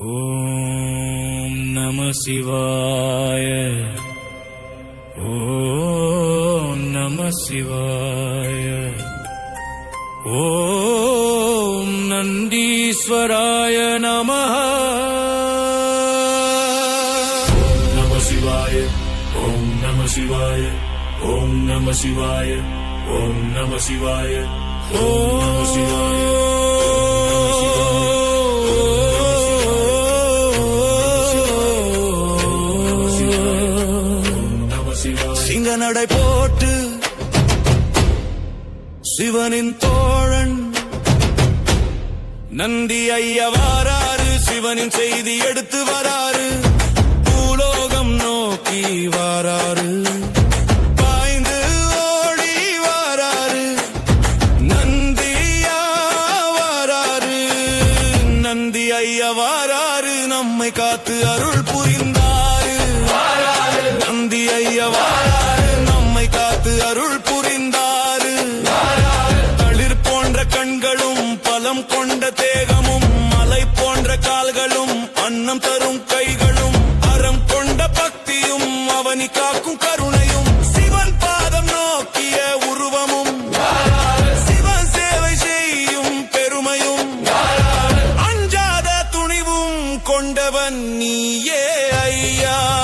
ஓம் நம சிவாய. ஓம் நம சிவாய. ஓம் நந்தீஸ்வராய நமஹ. ஓம் நம சிவாய. ஓம் நம சிவாய. ஓம் நம சிவாய. ஓம் நம சிவாய. ஓம் நம சிவாய. சிங்க நடை போட்டு சிவனின் தோழன் நந்தி ஐயா வாராரு. சிவனின் செய்தி எடுத்து வராரு. பூலோகம் நோக்கி வாராரு. பாய்ந்து ஓடி வாராரு. நந்தியா வாராரு. நந்தி ஐயா வாராரு. நம்மை காத்து அருள் புரிந்தாரு. நந்தி ஐயா வாராரு. நம்மை காத்து அருள் புரிந்தாரு. தளிர் போன்ற கண்களும் பலம் கொண்ட தேகமும் மலை போன்ற கால்களும் அன்னம் தரும் கைகளும் அறம் கொண்ட பக்தியும் அவனி காக்கும் கருணையும் சிவன் பாதம் நோக்கிய உருவமும் சிவன் சேவை செய்யும் பெருமையும் அஞ்சாத துணிவும் கொண்டவன் நீயே ஐயா.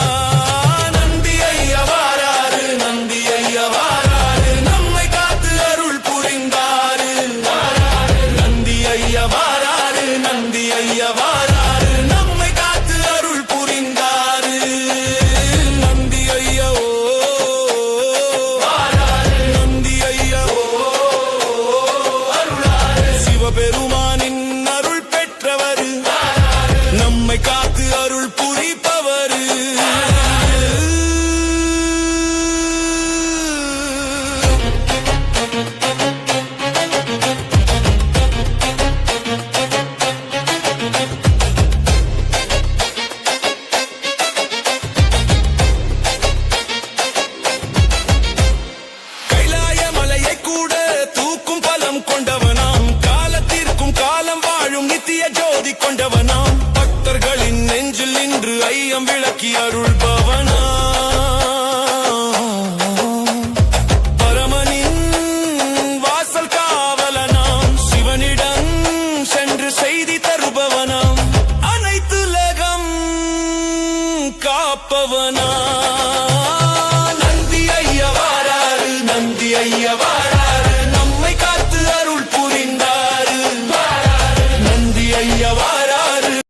பெருமானின் அருள் பெற்றவர் நம்மை காத்து அருள் புரிப்பவர். கைலாய மலையை கூட தூக்கும் பலம் கொண்டவனாம். காலம் வாழும் நித்திய ஜோதி கொண்டவனாம். பக்தர்களின் நெஞ்சில் நின்று ஐயம் விளக்கி அருள்